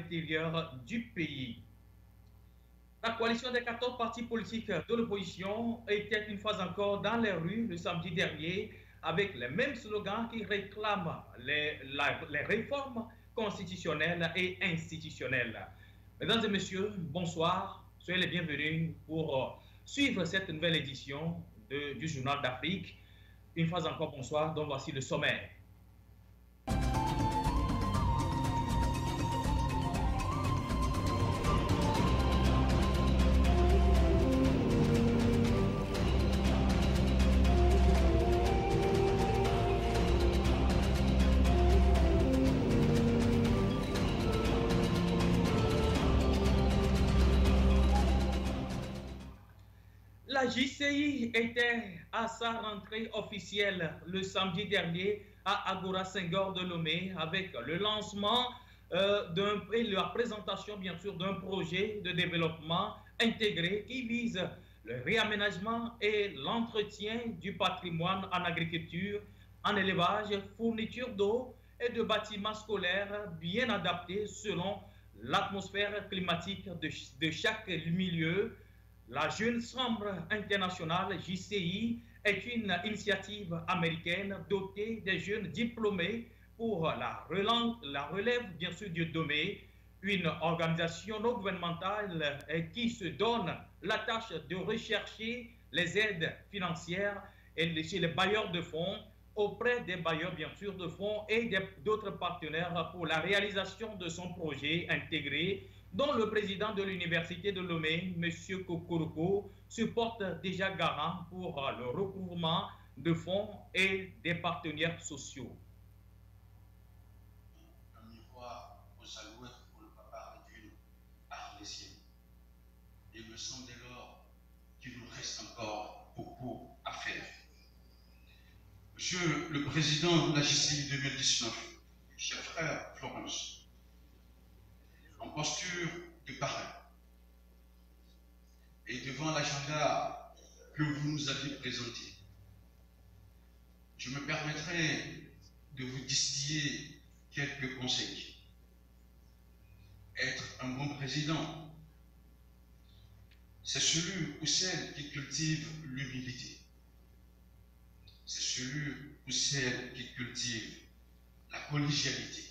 l'intérieur du pays. La coalition des 14 partis politiques de l'opposition était une fois encore dans les rues le samedi dernier avec les mêmes slogans qui réclament les réformes constitutionnelles et institutionnelles. Mesdames et messieurs, bonsoir, soyez les bienvenus pour suivre cette nouvelle édition du Journal d'Afrique. Une fois encore, bonsoir, donc voici le sommaire. La JCI était à sa rentrée officielle le samedi dernier à Agora Senghor de Lomé avec le lancement et la présentation bien sûr d'un projet de développement intégré qui vise le réaménagement et l'entretien du patrimoine en agriculture, en élevage, fourniture d'eau et de bâtiments scolaires bien adaptés selon l'atmosphère climatique de chaque milieu. La Jeune Chambre internationale, JCI, est une initiative américaine dotée des jeunes diplômés pour la relève, bien sûr, du domaine, une organisation non gouvernementale qui se donne la tâche de rechercher les aides financières et chez les bailleurs de fonds, auprès des bailleurs, bien sûr, de fonds et d'autres partenaires pour la réalisation de son projet intégré, dont le président de l'Université de Lomé, M. Kokoroko, se porte déjà garant pour le recouvrement de fonds et des partenaires sociaux. Un miroir aux alouettes pour le papa d'une arlésienne. Il me semble dès lors qu'il nous reste encore beaucoup à faire. Monsieur le Président de la JCI 2019, cher frère Florence, en posture de parrain et devant l'agenda que vous nous avez présenté, je me permettrai de vous distiller quelques conseils. Être un bon président, c'est celui ou celle qui cultive l'humilité. C'est celui ou celle qui cultive la collégialité.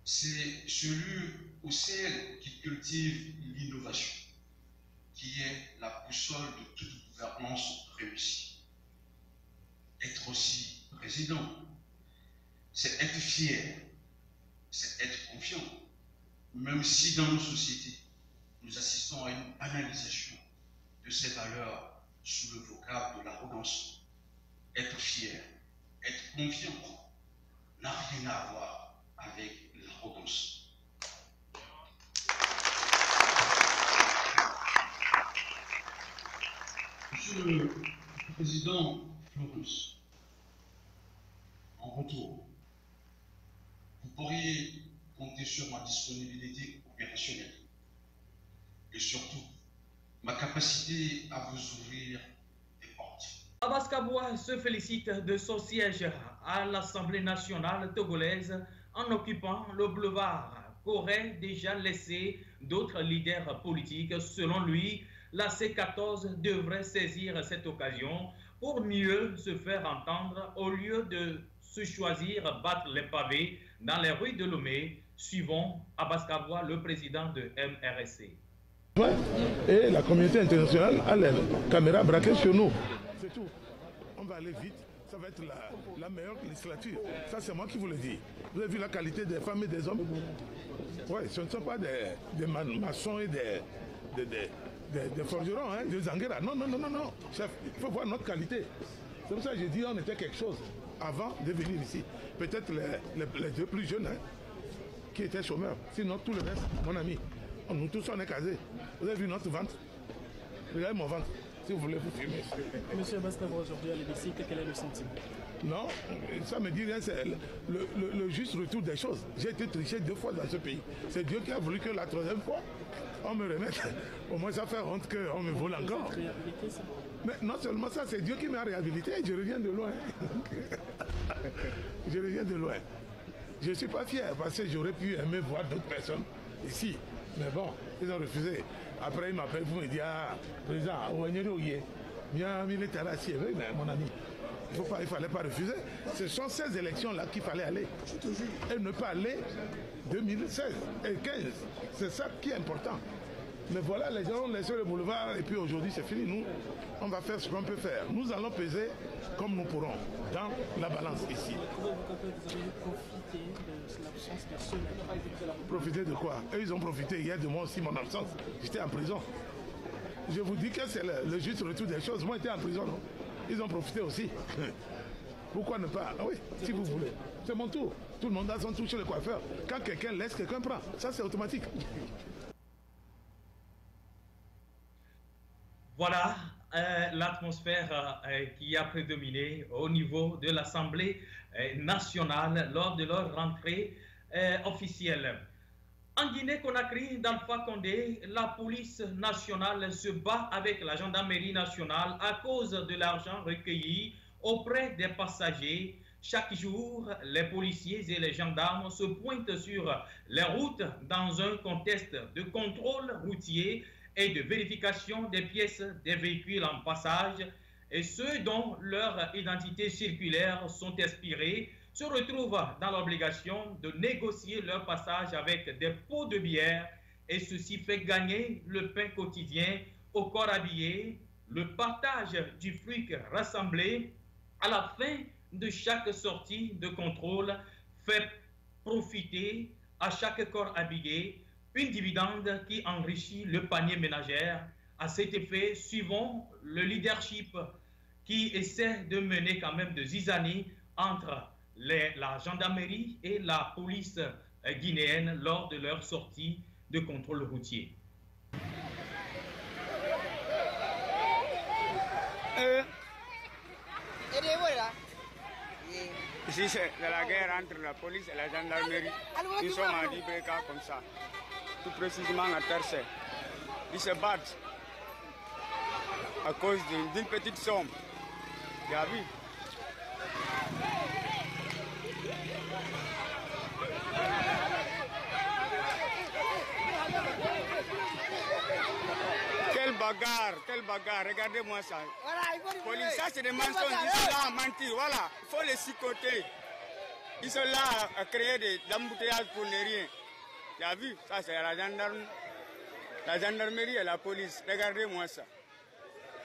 C'est celui ou celle qui cultive l'innovation, qui est la boussole de toute gouvernance réussie. Être aussi président, c'est être fier, c'est être confiant, même si dans nos sociétés, nous assistons à une banalisation de ces valeurs sous le vocable de l'arrogance. Être fier, être confiant n'a rien à voir avec l'arrogance. Monsieur le Président Florence, en retour, vous pourriez compter sur ma disponibilité opérationnelle et surtout ma capacité à vous ouvrir des portes. Abbas Kabouah se félicite de son siège à l'Assemblée nationale togolaise en occupant le boulevard qu'auraient déjà laissé d'autres leaders politiques. Selon lui, la C14 devrait saisir cette occasion pour mieux se faire entendre au lieu de se choisir battre les pavés dans les rues de Lomé. Suivons Abbas Kabouah, le président de MRSC. Et la communauté internationale a les caméras braquées sur nous. C'est tout. On va aller vite. Ça va être la meilleure législature. Ça, c'est moi qui vous le dis. Vous avez vu la qualité des femmes et des hommes? Oui, ce ne sont pas des maçons et des forgerons, hein, des Zanguera. Non, non, non, non, non. Chef, il faut voir notre qualité. C'est pour ça que j'ai dit on était quelque chose avant de venir ici. Peut-être les deux plus jeunes hein, qui étaient chômeurs. Sinon, tout le reste, mon ami, nous tous on est casés. Vous avez vu notre ventre? Regardez mon ventre. Si vous voulez vous filmer. Monsieur Abbas Kabouah, aujourd'hui à l'hémicycle, quel est le sentiment? Non, ça me dit rien, c'est le juste retour des choses. J'ai été triché 2 fois dans ce pays. C'est Dieu qui a voulu que la 3e fois, on me remette. Au moins ça fait honte qu'on me vole encore. Ça. Mais non seulement ça, c'est Dieu qui m'a réhabilité, je reviens de loin. Je reviens de loin. Je ne suis pas fier parce que j'aurais pu aimer voir d'autres personnes ici. Mais bon, ils ont refusé. Après, ils m'appellent pour me dire, ah, président, bien militaire assis, mais mon ami. Il ne fallait pas refuser. Ce sont ces élections-là qu'il fallait aller. Et ne pas aller 2016 et 2015. C'est ça qui est important. Mais voilà, les gens ont laissé le boulevard et puis aujourd'hui c'est fini. Nous, on va faire ce qu'on peut faire. Nous allons peser comme nous pourrons dans la balance ici. Vous avez profité de l'absence de ceux-là. Profiter de quoi? Eux, ils ont profité hier de moi aussi, mon absence. J'étais en prison. Je vous dis que c'est le juste retour des choses. Moi, j'étais en prison, non? Ils ont profité aussi. Pourquoi ne pas? Ah oui, si vous voulez. C'est mon tour. Tout le monde a son tour chez le coiffeur. Quand quelqu'un laisse, quelqu'un prend. Ça, c'est automatique. Voilà l'atmosphère qui a prédominé au niveau de l'Assemblée nationale lors de leur rentrée officielle. En Guinée-Conakry, d'Alpha Condé, la police nationale se bat avec la gendarmerie nationale à cause de l'argent recueilli auprès des passagers. Chaque jour, les policiers et les gendarmes se pointent sur les routes dans un contexte de contrôle routier et de vérification des pièces des véhicules en passage, et ceux dont leurs identités circulaires sont expirées se retrouvent dans l'obligation de négocier leur passage avec des pots de bière, et ceci fait gagner le pain quotidien au corps habillé, le partage du fric rassemblé à la fin de chaque sortie de contrôle fait profiter à chaque corps habillé une dividende qui enrichit le panier ménagère. À cet effet, suivons le leadership qui essaie de mener quand même de zizanie entre la gendarmerie et la police guinéenne lors de leur sortie de contrôle routier. Ici, c'est la guerre entre la police et la gendarmerie. Nous sommes en Libreka comme ça. Tout précisément à Tercet. Ils se battent à cause d'une petite somme. Tu as vu? Quelle bagarre, regardez-moi ça. Police, ça c'est des mensonges, ils sont là à mentir, voilà, il faut les cicoter. Ils sont là à créer des embouteillages pour ne rien. Tu as vu? Ça c'est la gendarmerie et la police, regardez-moi ça.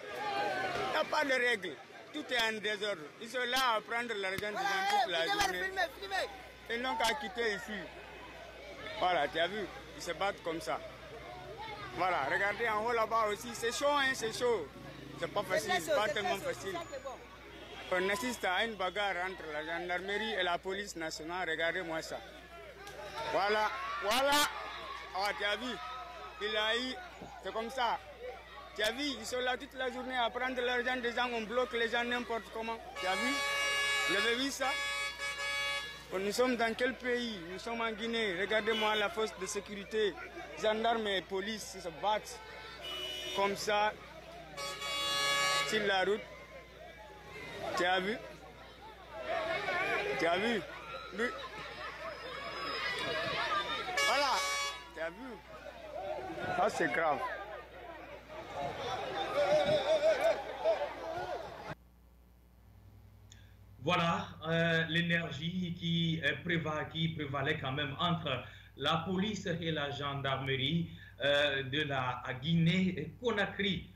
Il n'y a pas de règles, tout est en désordre. Ils sont là à prendre l'argent des gens toute la journée. Ils n'ont qu'à quitter ici. Voilà, tu as vu? Ils se battent comme ça. Voilà, regardez en haut là-bas aussi, c'est chaud, hein, c'est chaud. C'est pas facile, c'est pas tellement facile. On assiste à une bagarre entre la gendarmerie et la police nationale, regardez-moi ça. Voilà, voilà. Ah, tu as vu? Il a eu, c'est comme ça. Tu as vu, ils sont là toute la journée à prendre l'argent des gens, on bloque les gens n'importe comment. Tu as vu? Vous avez vu ça? Nous sommes dans quel pays? Nous sommes en Guinée. Regardez-moi la force de sécurité. Gendarmes et police se battent comme ça sur la route. Tu as vu? Tu as vu? Oui. Voilà. Tu as vu? Ça c'est grave. Voilà l'énergie qui prévalait quand même entre la police et la gendarmerie de la Guinée-Conakry.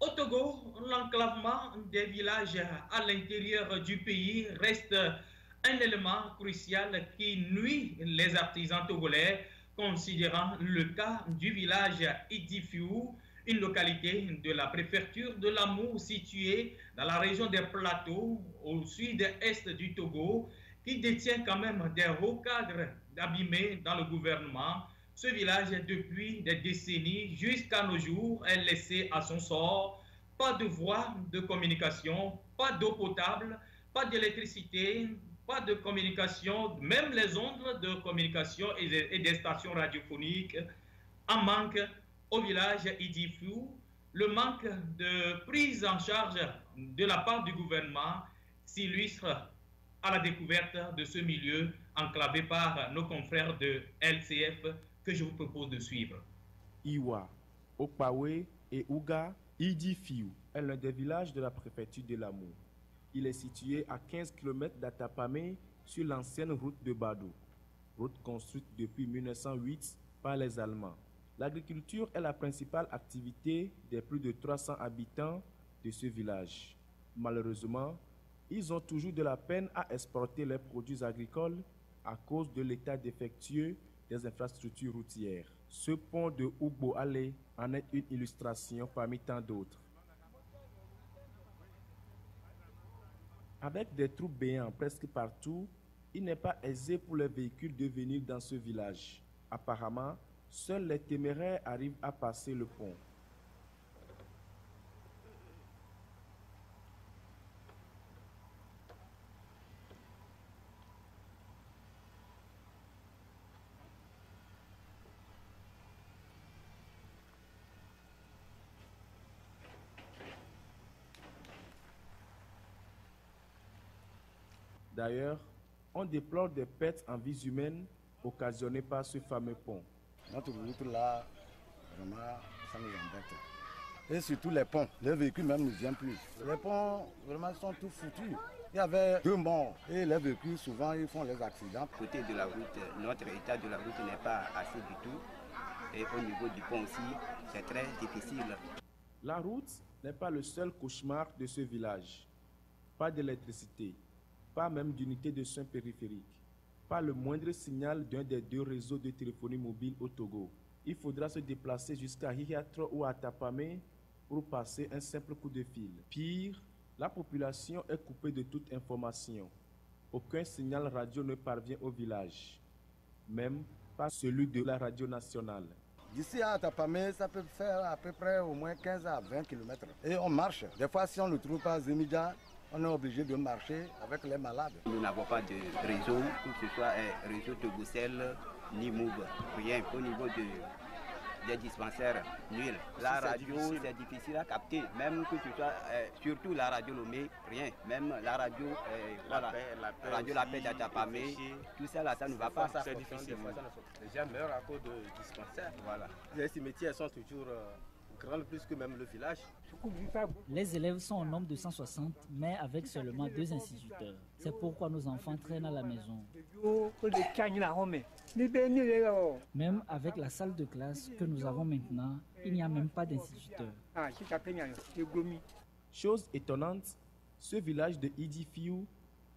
Au Togo, l'enclavement des villages à l'intérieur du pays reste un élément crucial qui nuit les artisans togolais, considérant le cas du village Idifiou, une localité de la préfecture de l'Amou située dans la région des Plateaux, au sud-est du Togo, qui détient quand même des hauts cadres abîmés dans le gouvernement. Ce village, depuis des décennies jusqu'à nos jours, est laissé à son sort. Pas de voie de communication, pas d'eau potable, pas d'électricité, pas de communication, même les ondes de communication et des stations radiophoniques en manque. Au village Idifiou, le manque de prise en charge de la part du gouvernement s'illustre à la découverte de ce milieu enclavé par nos confrères de LCF que je vous propose de suivre. Iwa, Okpawe et Ouga, Idifiou est l'un des villages de la préfecture de Lamou. Il est situé à 15 km d'Atapamé sur l'ancienne route de Badou, route construite depuis 1908 par les Allemands. L'agriculture est la principale activité des plus de 300 habitants de ce village. Malheureusement, ils ont toujours de la peine à exporter leurs produits agricoles à cause de l'état défectueux des infrastructures routières. Ce pont de Ougbo-Allé en est une illustration parmi tant d'autres. Avec des trous béants presque partout, il n'est pas aisé pour les véhicules de venir dans ce village. Apparemment, seuls les téméraires arrivent à passer le pont. D'ailleurs, on déplore des pertes en vies humaines occasionnées par ce fameux pont. Notre route là, vraiment, ça nous embête. Et surtout les ponts, les véhicules même ne viennent plus. Les ponts, vraiment, sont tout foutus. Il y avait 2 morts et les véhicules, souvent, ils font les accidents. Côté de la route, notre état de la route n'est pas assez du tout. Et au niveau du pont aussi, c'est très difficile. La route n'est pas le seul cauchemar de ce village. Pas d'électricité, pas même d'unité de soins périphériques, pas le moindre signal d'un des 2 réseaux de téléphonie mobile au Togo. Il faudra se déplacer jusqu'à Hihiatro ou à Tapamé pour passer un simple coup de fil. Pire, la population est coupée de toute information. Aucun signal radio ne parvient au village, même pas celui de la radio nationale. D'ici à Tapamé, ça peut faire à peu près au moins 15 à 20 km. Et on marche. Des fois, si on ne trouve pas Zemidja, on est obligé de marcher avec les malades. Nous n'avons pas de réseau, que ce soit réseau de Bruxelles, ni Move, rien. Au niveau des dispensaires, nul. La radio, c'est difficile à capter, même que ce soit, surtout la radio Lomé, rien. Même la radio, la paix d'Atapamé, tout ça là, ça ne va pas. C'est difficile. Les gens meurent à cause de dispensaires. Voilà. Les cimetières sont toujours grandes plus que même le village. Les élèves sont au nombre de 160, mais avec seulement 2 instituteurs. C'est pourquoi nos enfants traînent à la maison. Même avec la salle de classe que nous avons maintenant, il n'y a même pas d'instituteurs. Chose étonnante, ce village de Idifiou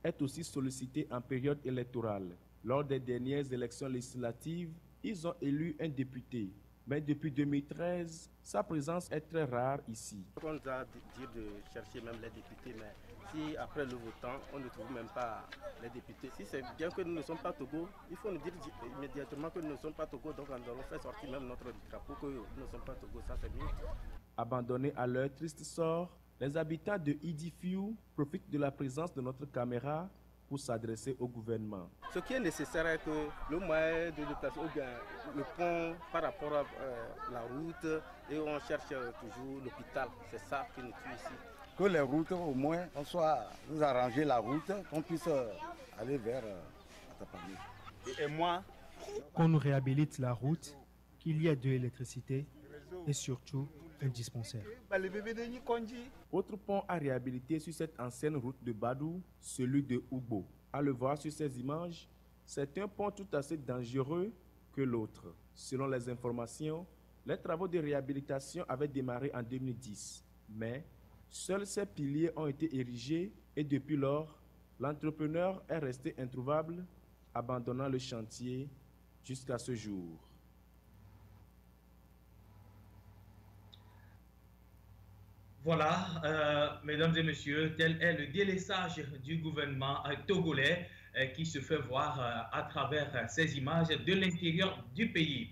est aussi sollicité en période électorale. Lors des dernières élections législatives, ils ont élu un député. Mais depuis 2013, sa présence est très rare ici. On nous a dit de chercher même les députés, mais si après le votant, on ne trouve même pas les députés. Si c'est bien que nous ne sommes pas Togo, il faut nous dire immédiatement que nous ne sommes pas Togo, donc nous allons faire sortir même notre drapeau que nous ne sommes pas Togo, ça c'est mieux. Abandonnés à leur triste sort, les habitants de Idifiou profitent de la présence de notre caméra pour s'adresser au gouvernement. Ce qui est nécessaire est que le moyen de déplacer, ou bien le pont par rapport à la route, et on cherche toujours l'hôpital. C'est ça qui nous tue ici. Que les routes, au moins, on soit nous arranger la route, qu'on puisse aller vers Atapamé. Et moi, qu'on nous réhabilite la route, qu'il y ait de l'électricité et surtout un dispensaire. Autre pont à réhabiliter sur cette ancienne route de Badou, celui de Ougbo. À le voir sur ces images, c'est un pont tout assez dangereux que l'autre. Selon les informations, les travaux de réhabilitation avaient démarré en 2010. Mais seuls ces piliers ont été érigés et depuis lors, l'entrepreneur est resté introuvable, abandonnant le chantier jusqu'à ce jour. Voilà, mesdames et messieurs, tel est le délaissage du gouvernement togolais qui se fait voir à travers ces images de l'intérieur du pays.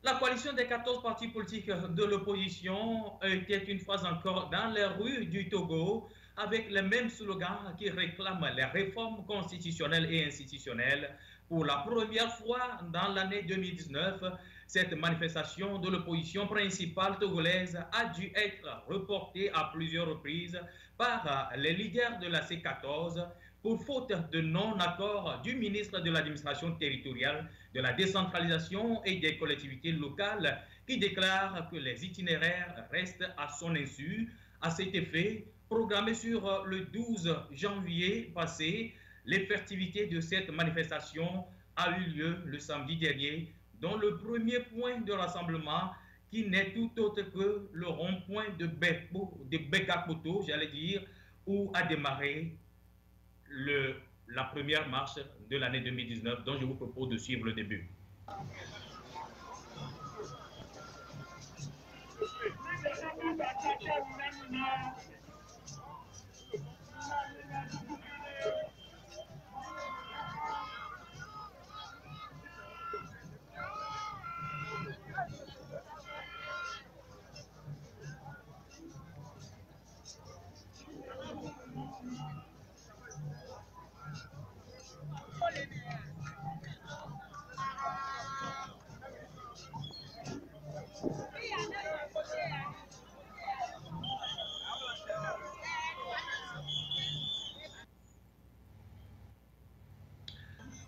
La coalition des 14 partis politiques de l'opposition était une fois encore dans les rues du Togo avec les mêmes slogans qui réclament les réformes constitutionnelles et institutionnelles. Pour la première fois dans l'année 2019, cette manifestation de l'opposition principale togolaise a dû être reportée à plusieurs reprises par les leaders de la C14 pour faute de non-accord du ministre de l'administration territoriale, de la décentralisation et des collectivités locales qui déclare que les itinéraires restent à son insu. À cet effet, programmé sur le 12 janvier passé, l'effectivité de cette manifestation a eu lieu le samedi dernier, dont le premier point de rassemblement qui n'est tout autre que le rond-point de Bekapoto, j'allais dire, où a démarré la première marche de l'année 2019, dont je vous propose de suivre le début.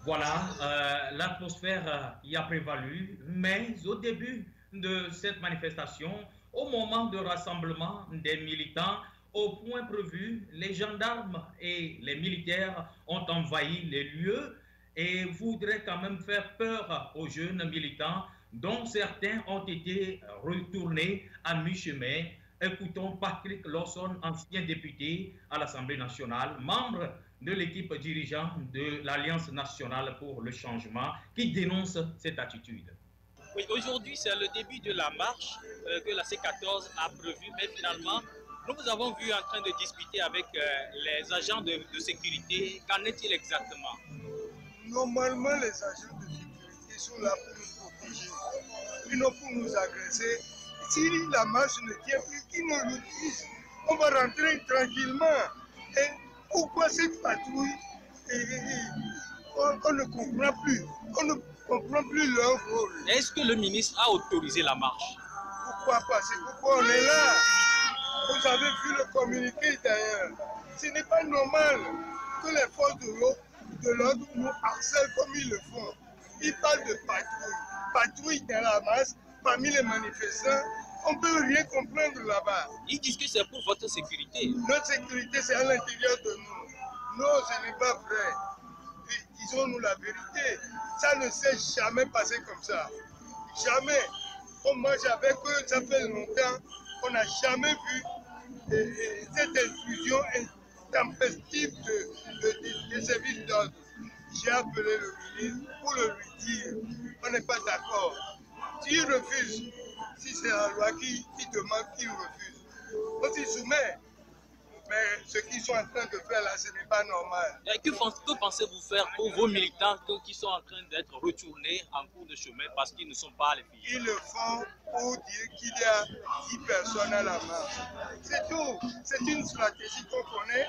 Voilà, l'atmosphère y a prévalu, mais au début de cette manifestation, au moment de rassemblement des militants, au point prévu, les gendarmes et les militaires ont envahi les lieux et voudraient quand même faire peur aux jeunes militants, dont certains ont été retournés à mi-chemin. Écoutons Patrick Lawson, ancien député à l'Assemblée nationale, membre de l'équipe dirigeante de l'Alliance nationale pour le changement, qui dénonce cette attitude. Oui, aujourd'hui, c'est le début de la marche que la C14 a prévue, mais finalement, nous vous avons vu en train de discuter avec les agents de sécurité. Qu'en est-il exactement? Normalement, les agents de sécurité sont là pour nous protéger, et non pour nous agresser. Si la marche ne tient plus, qu'ils nous le disent. On va rentrer tranquillement. Et pourquoi cette patrouille? On ne comprend plus. On ne comprend plus leur rôle. Est-ce que le ministre a autorisé la marche? Pourquoi pas? C'est pourquoi on est là. Vous avez vu le communiqué d'ailleurs. Ce n'est pas normal que les forces de l'ordre nous harcèlent comme ils le font. Ils parlent de patrouille. Patrouille dans la masse, parmi les manifestants. On ne peut rien comprendre là-bas. Ils disent que c'est pour votre sécurité. Notre sécurité, c'est à l'intérieur de nous. Non, ce n'est pas vrai. Disons-nous la vérité. Ça ne s'est jamais passé comme ça. Jamais. On marche avec eux, ça fait longtemps. On n'a jamais vu cette intrusion intempestive de services d'ordre. J'ai appelé le ministre pour le lui dire. On n'est pas d'accord. S'il refuse, si c'est la loi qui demande qu'il refuse, on s'y soumet. Mais ce qu'ils sont en train de faire là, ce n'est pas normal. Et que pensez-vous faire pour vos militants qui sont en train d'être retournés en cours de chemin parce qu'ils ne sont pas à l'effigie? Ils le font pour dire qu'il y a 10 personnes à la marche. C'est tout. C'est une stratégie qu'on connaît,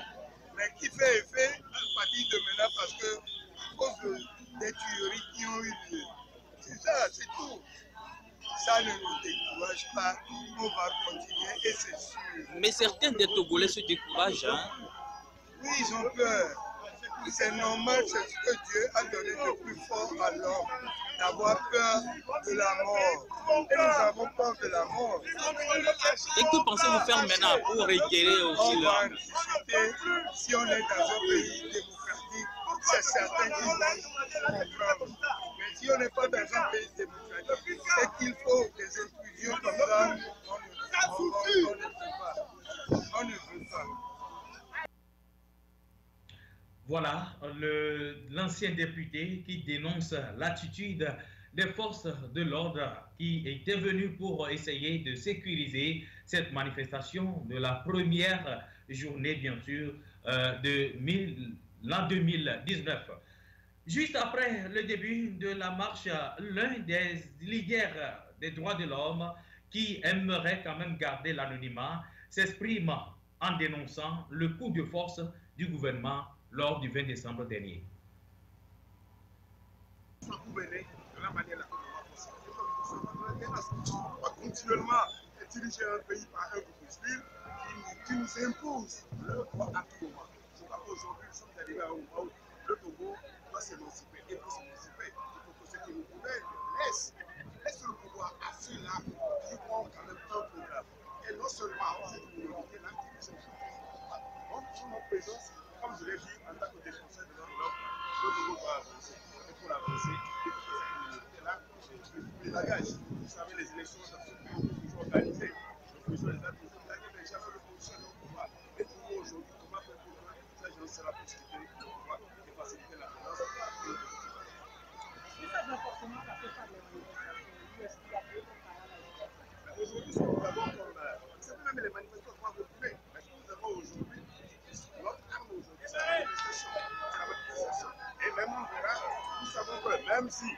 mais qui fait effet à partir de maintenant parce que, à cause des tueries qui ont eu lieu. C'est ça, c'est tout. Ça ne nous décourage pas, on va continuer et c'est sûr. Mais certains des Togolais se découragent, hein? Oui, ils ont peur. C'est normal, c'est ce que Dieu a donné de plus fort à l'homme, d'avoir peur de la mort. Et nous avons peur de la mort. Et que pensez-vous faire maintenant pour réguérer aussi va anticiper. Si on est dans un pays démocratique, c'est certain qu'ils vont comprendre. Mais si on n'est pas dans un pays démocratique et qu'il faut des inclusions comme ça, on ne veut pas. Voilà l'ancien député qui dénonce l'attitude des forces de l'ordre qui étaient venues pour essayer de sécuriser cette manifestation de la première journée, bien sûr, de l'an 2019. Juste après le début de la marche, l'un des leaders des droits de l'homme qui aimerait quand même garder l'anonymat s'exprime en dénonçant le coup de force du gouvernement lors du 20 décembre dernier. Continuellement diriger un pays par un groupe qui nous impose à tout moment. aujourd'hui, nous sommes arrivés à un moment où le Togo doit s'émanciper. Et pour s'émanciper, il faut que ce que nous voulons laisse le pouvoir à ceux-là qui ont quand même un programme. Et non seulement cette minorité-là qui sont donc, sur notre présence, comme je l'ai dit, en tant que défenseur de notre langue, le Togo doit avancer. Et pour avancer, il faut que cette minorité-là les engage. Vous savez, les élections dans ce pays sont toujours organisées. L'opposition les a toujours gagnées, mais jamais l'opposition est au pouvoir. Et pour nous aujourd'hui, comment faire pour que ces gens sera possibilité de pouvoir de faciliter la finance. Aujourd'hui, ce que nous avons comme. C'est même les manifestants vont retrouver. Mais ce que nous avons aujourd'hui, notre arme aujourd'hui, c'est la manifestation. Et même on verra, nous savons que même si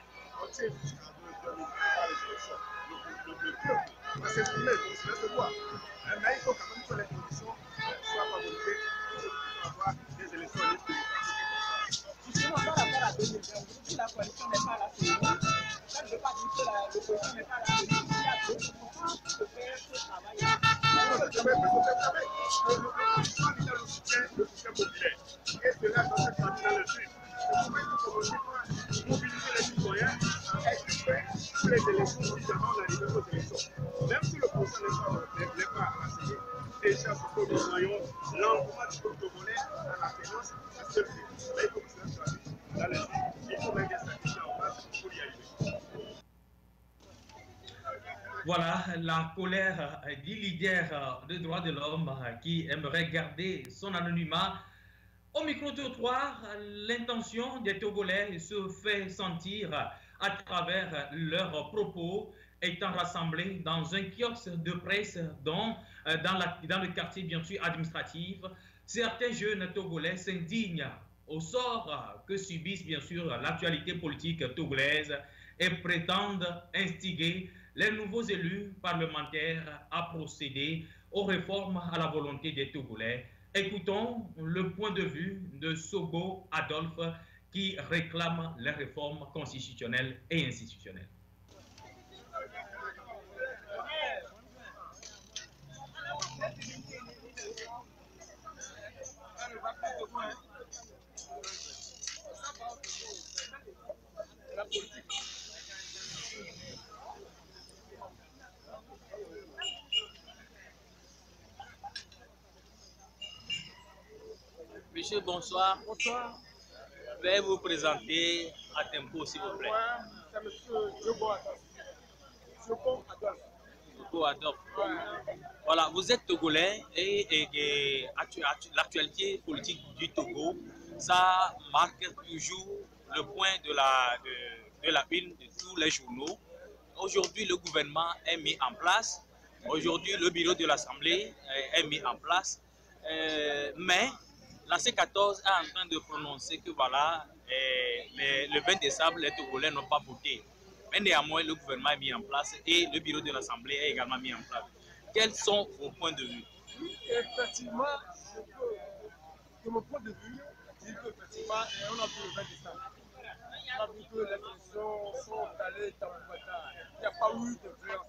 on tient jusqu'à 2020 les élections, le peuple va s'exprimer, il se voir. Mais il faut quand même que les conditions soient favorisées pour avoir des élections libres. Justement, par rapport à 2020, si la coalition n'est pas à la solution, ça ne veut pas dire que l'opposition n'est pas à la solution. Il y a d'autres mouvements qui peuvent faire ce travail. L'opposition a déjà le soutien populaire. Et cela doit se traduire dans le sud. C'est pourquoi il faut mobiliser les citoyens à être prêts pour les élections si jamais on arrive aux élections. Même si l'opposition n'est pas à la saisie, déjà ce que nous voyons, l'engouement du peuple togolais à la finance, ça se fait. Mais il faut que cela se traduise dans le sud. Il faut mettre des stratégies en place pour y arriver. Voilà la colère du leader des droits de l'homme qui aimerait garder son anonymat. Au micro-trottoir, l'intention des Togolais se fait sentir à travers leurs propos étant rassemblés dans un kiosque de presse dans le quartier bien sûr administratif. Certains jeunes Togolais s'indignent au sort que subissent bien sûr l'actualité politique togolaise et prétendent instiguer les nouveaux élus parlementaires à procéder aux réformes à la volonté des Togolais. Écoutons le point de vue de Sogo Adolphe qui réclame les réformes constitutionnelles et institutionnelles. Monsieur, bonsoir. Bonsoir. Veuillez vous présenter à tempo, s'il vous plaît. C'est monsieur Sogo Adolphe. Voilà, vous êtes Togolais et l'actualité politique du Togo, ça marque toujours le point de la une de tous les journaux. Aujourd'hui, le gouvernement est mis en place. Aujourd'hui, le bureau de l'Assemblée est mis en place. Mais la C14 est en train de prononcer que voilà, le 20 décembre, les Togolais n'ont pas voté. Mais néanmoins, le gouvernement est mis en place et le bureau de l'Assemblée est également mis en place. Quels sont vos points de vue? Effectivement, de mon point de vue, dire qu'effectivement, on a vu le 20 décembre. On a vu que les élections sont allées dans le retard. Il n'y a pas eu d'influence.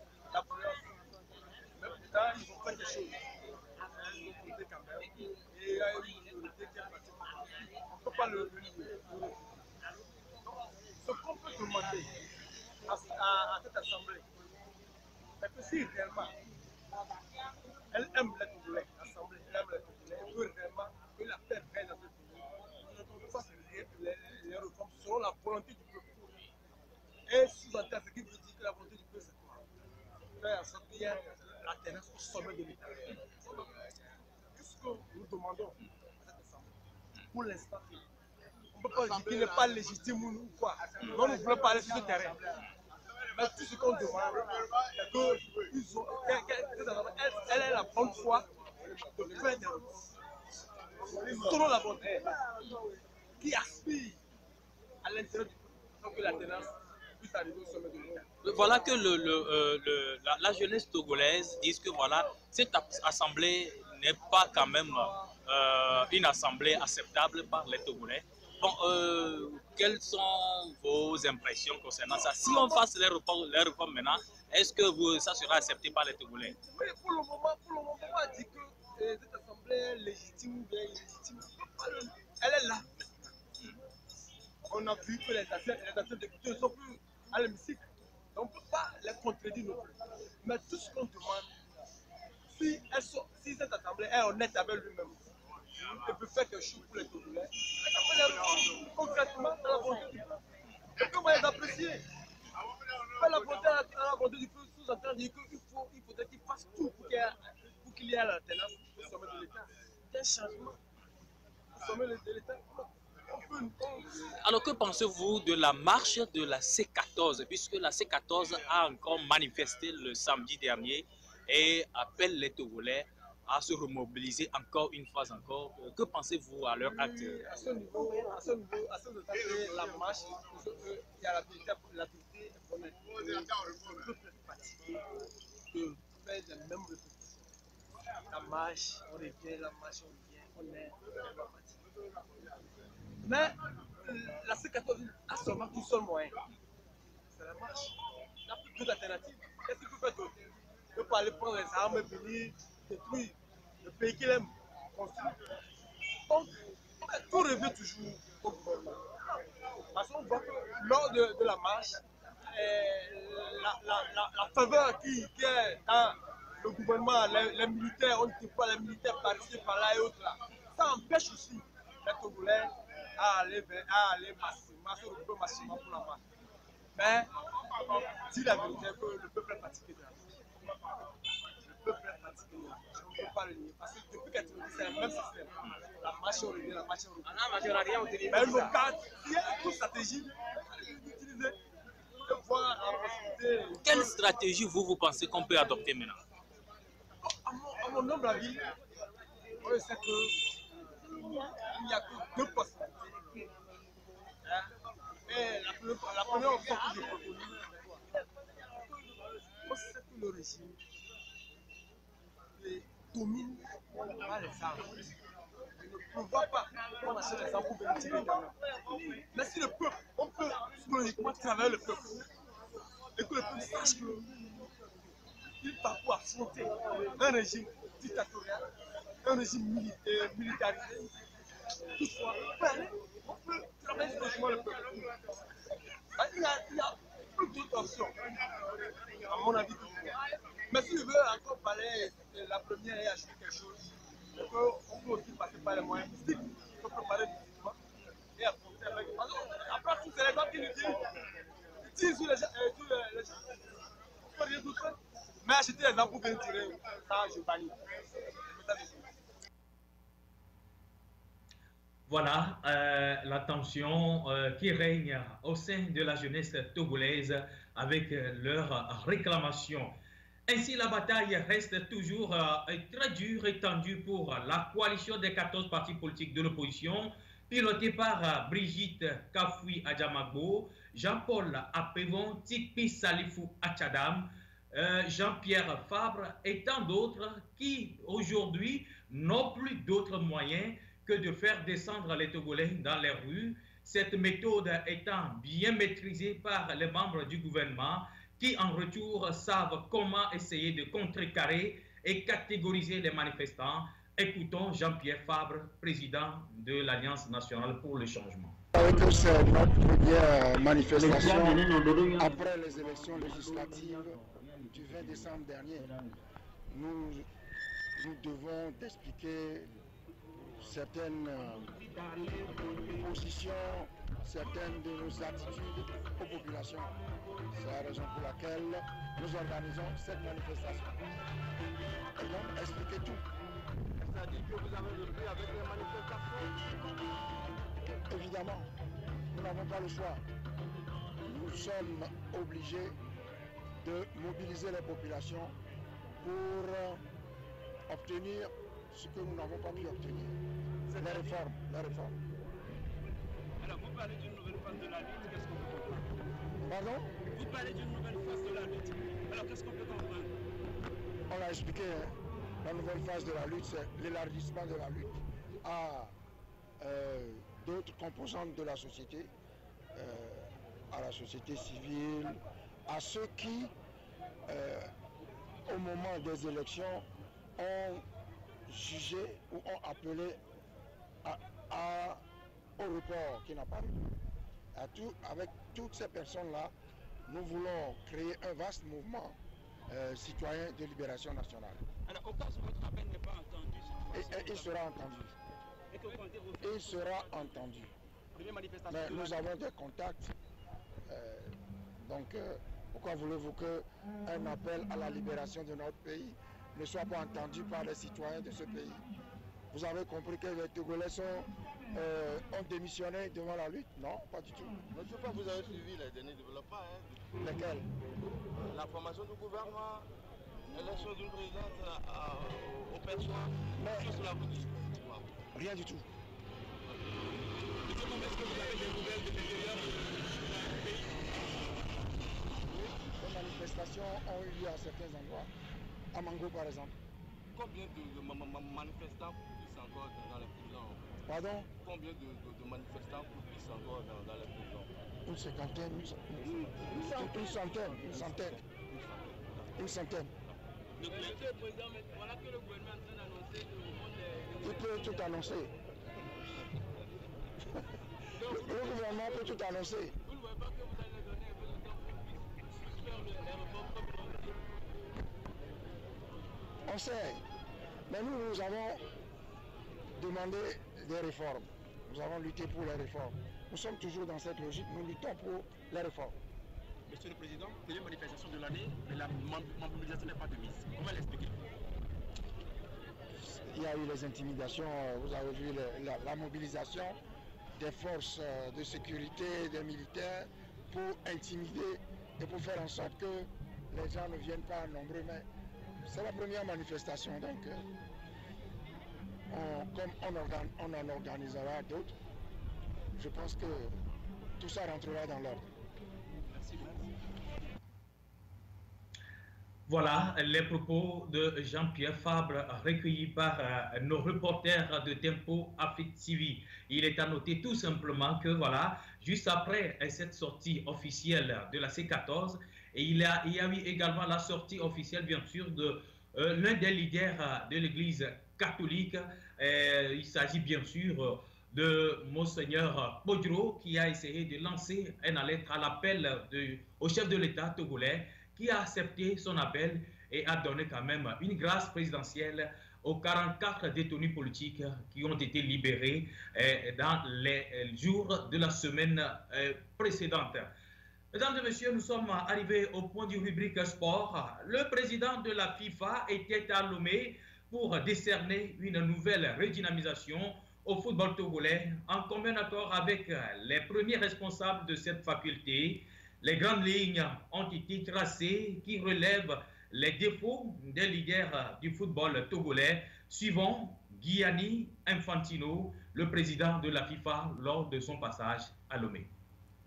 Mais pourtant, ils ont fait des choses. Ils ont voté quand même. Et il y a eu une minorité qui est partie. On ne peut pas le nier. Ce qu'on peut demander à cette assemblée, c'est que si réellement elle aime les Togolais, l'assemblée, elle aime les Togolais, elle veut réellement que la paix règne dans ce pays, qu'on fasse les réformes selon la volonté du peuple. Et sous-entend ce qui veut dire que la volonté du peuple, c'est quoi? Faire en sorte qu'il y ait la tenance au sommet de l'État. Qu'est-ce que nous demandons à cette assemblée? Pour l'instant, on ne peut pas dire qu'il n'est pas légitime ou quoi. Non, nous ne voulons pas aller sur ce terrain. Mais tout ce qu'on demande, c'est qu'elle ait la bonne foi de faire des réformes selon la volonté qui aspire à l'intérieur du peuple, donc que la tenance puisse arriver au sommet de l'État. Voilà que la jeunesse togolaise dit que voilà, cette assemblée n'est pas quand même une assemblée acceptable par les Togolais. Bon, quelles sont vos impressions concernant ça? Si on fasse les réformes maintenant, est-ce que ça sera accepté par les Togolais? Oui, pour le moment, on dit que cette assemblée est légitime ou bien illégitime. Elle est là. On a vu que les anciens députés ne sont plus à l'hémicycle. On ne peut pas les contredire non plus. Mais tout ce qu'on demande, si cette assemblée est honnête avec lui-même, elle peut faire quelque chose pour les Togolais, concrètement, dans la volonté du peuple. Et comment les apprécier? Faire la volonté à la volonté du peuple, sous-entendre dire qu'il faudrait qu'il fasse tout pour qu'il y ait l'alternance au sommet de l'État. C'est un changement au sommet de l'État. Alors que pensez-vous de la marche de la C14, puisque la C14 a encore manifesté le samedi dernier et appelle les Togolais à se remobiliser encore une fois encore. Que pensez-vous à leur acte? À ce niveau, la marche, il y a l'habilité est honnête. Le peuple est fatigué de faire les mêmes répétitions. La marche, on revient, la marche, on revient, on est fatigué. Mais la C14 a seulement tout seul moyen. C'est la marche. Il n'a plus d'autres alternatives. Qu'est-ce qu'il peut faire d'autre? Il ne peut pas aller prendre les armes et venir détruire le pays qu'il aime construire. Donc, tout revient toujours au gouvernement. Parce qu'on voit que lors de la marche, la faveur qui est dans le gouvernement, les militaires, on ne dit pas les militaires par ici, par là et autres là, ça empêche aussi les Togolais à aller massivement pour la marche. Mais, si la vérité est que le peuple est fatigué de la marche. Le peuple est fatigué de la marche. On ne peut pas le nier. Parce que depuis 90, c'est le même système. La marche, on revient, la marche, on revient. Mais nos cadres, il y a toute stratégie d'utiliser de voir la possibilité. Quelle stratégie vous pensez qu'on peut adopter maintenant? À mon humble avis, on sait qu'il n'y a que deux possibilités. Et la première option que je propose, c'est que le régime domine par les armes. Il ne prévoit pas qu'on achète les armes pour venir tirer quand même. Mais si le peuple, on peut psychologiquement travailler le peuple, et que le peuple sache qu'il va pour affronter un régime dictatorial, un régime militarisé, toutefois, on peut travailler psychologiquement le peuple. Il y a plus d'autres options, à mon avis. Mais si je veux encore parler de la première et ajouter quelque chose, on peut aussi passer par les moyens mystiques. On peut préparer physiquement et affronter avec. Après tout, c'est les gens qui nous disent. Ils tirent sur les gens. On peut rien tout faire. Mais acheter les armes pour venir tirer, ça, je bannis. Voilà la tension qui règne au sein de la jeunesse togolaise avec leurs réclamations. Ainsi, la bataille reste toujours très dure et tendue pour la coalition des 14 partis politiques de l'opposition, pilotée par Brigitte Kafoui Adjamagbo, Jean-Paul Apevon, Tikpi Salifou Achadam, Jean-Pierre Fabre et tant d'autres qui, aujourd'hui, n'ont plus d'autres moyens que de faire descendre les Togolais dans les rues, cette méthode étant bien maîtrisée par les membres du gouvernement qui, en retour, savent comment essayer de contrecarrer et catégoriser les manifestants. Écoutons Jean-Pierre Fabre, président de l'Alliance nationale pour le changement. C'est notre première manifestation après les élections législatives du 20 décembre dernier. Nous devons expliquer certaines positions, certaines de nos attitudes aux populations. C'est la raison pour laquelle nous organisons cette manifestation. Et donc, expliquer tout. C'est-à-dire que vous avez repris avec les manifestations? Évidemment, nous n'avons pas le choix. Nous sommes obligés de mobiliser les populations pour obtenir ce que nous n'avons pas pu obtenir. C'est la réforme, la réforme. Alors, vous parlez d'une nouvelle phase de la lutte, qu'est-ce qu'on peut comprendre? Pardon? Vous parlez d'une nouvelle phase de la lutte. Alors, qu'est-ce qu'on peut comprendre? On l'a expliqué, hein? La nouvelle phase de la lutte, c'est l'élargissement de la lutte à d'autres composantes de la société, à la société civile, à ceux qui, au moment des élections, ont jugé ou ont appelé au report qui n'a pas eu. Avec toutes ces personnes-là, nous voulons créer un vaste mouvement citoyen de libération nationale. Alors, au cas où votre appel n'est pas entendu, il sera entendu. Il sera entendu. Mais nous avons des contacts. Donc, pourquoi voulez-vous qu'un appel à la libération de notre pays ne soit pas entendu par les citoyens de ce pays? Vous avez compris que les Togolais ont démissionné devant la lutte? Non, pas du tout. Mais je sais pas, vous avez suivi les derniers développements. Hein, lesquels? La formation du gouvernement, l'élection d'une présidente aux personnes. Mais cela vous dit? Rien du tout. Est-ce que vous avez des nouvelles de l'intérieur du pays? Les manifestations ont eu lieu à certains endroits. À Mango, par exemple. Combien de manifestants poussent encore dans les prisons? Pardon? Combien de manifestants poussent encore dans les prisons? Une cinquantaine, une centaine. Une centaine. Monsieur le Président, voilà que le gouvernement est en train d'annoncer que il peut tout annoncer. Le gouvernement peut tout annoncer. Vous ne voyez pas que vous allez donner un peu de temps pour faire les réformes comme l'on dit? On sait. Mais nous avons demandé des réformes. Nous avons lutté pour les réformes. Nous sommes toujours dans cette logique. Nous luttons pour les réformes. Monsieur le Président, première manifestation de l'année, mais la mobilisation n'est pas de mise. Comment l'expliquer? Il y a eu les intimidations, vous avez vu la mobilisation des forces de sécurité, des militaires, pour intimider et pour faire en sorte que les gens ne viennent pas nombreux. Mais c'est la première manifestation, donc comme on en organisera d'autres, je pense que tout ça rentrera dans l'ordre. Merci beaucoup. Voilà les propos de Jean-Pierre Fabre recueillis par nos reporters de Tempo Afrique TV. Il est à noter tout simplement que voilà, juste après cette sortie officielle de la C14, et il y a eu également la sortie officielle bien sûr de l'un des leaders de l'Église catholique. Il s'agit bien sûr de Monseigneur Podro qui a essayé de lancer une lettre à l'appel au chef de l'État togolais, qui a accepté son appel et a donné quand même une grâce présidentielle aux 44 détenus politiques qui ont été libérés dans les jours de la semaine précédente. Mesdames et messieurs, nous sommes arrivés au point du rubrique sport. Le président de la FIFA était à Lomé pour décerner une nouvelle redynamisation au football togolais en commun accord avec les premiers responsables de cette faculté. Les grandes lignes ont été tracées qui relèvent les défauts des leaders du football togolais, suivant Gianni Infantino, le président de la FIFA, lors de son passage à Lomé.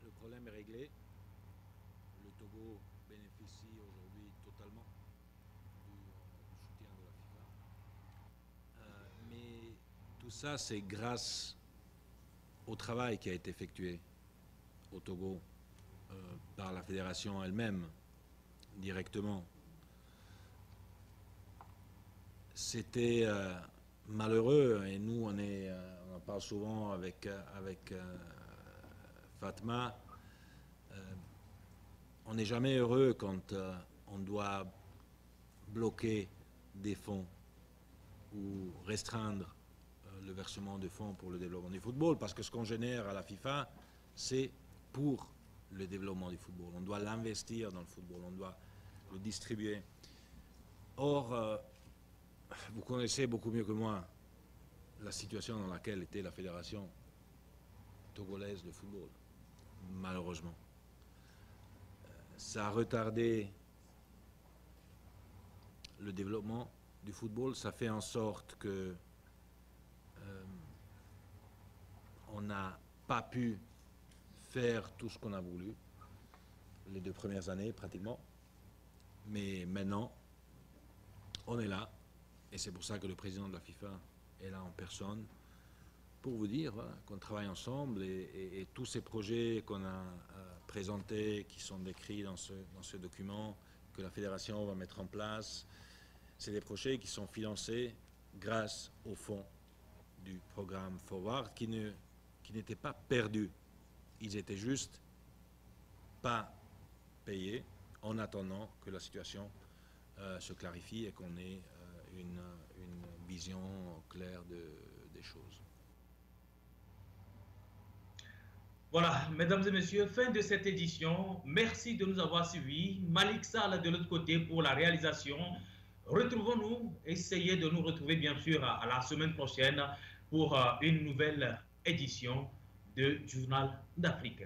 Le problème est réglé. Le Togo bénéficie aujourd'hui totalement du soutien de la FIFA. Mais tout ça, c'est grâce au travail qui a été effectué au Togo par la fédération elle-même, directement. C'était malheureux, et nous on en parle souvent avec Fatma, on n'est jamais heureux quand on doit bloquer des fonds ou restreindre le versement de fonds pour le développement du football, parce que ce qu'on génère à la FIFA, c'est pour le développement du football. On doit l'investir dans le football, on doit le distribuer. Or, vous connaissez beaucoup mieux que moi la situation dans laquelle était la fédération togolaise de football, malheureusement. Ça a retardé le développement du football, ça fait en sorte que on n'a pas pu faire tout ce qu'on a voulu les 2 premières années pratiquement, mais maintenant on est là et c'est pour ça que le président de la FIFA est là en personne pour vous dire voilà, qu'on travaille ensemble et tous ces projets qu'on a présentés, qui sont décrits dans ce document que la fédération va mettre en place, c'est des projets qui sont financés grâce au fonds du programme Forward qui n'étaient pas perdus. Ils étaient juste pas payés en attendant que la situation se clarifie et qu'on ait une vision claire des choses. Voilà, mesdames et messieurs, fin de cette édition. Merci de nous avoir suivis. Malik Sall de l'autre côté pour la réalisation. Retrouvons-nous, essayez de nous retrouver bien sûr à la semaine prochaine pour une nouvelle édition de Journal d'Afrique.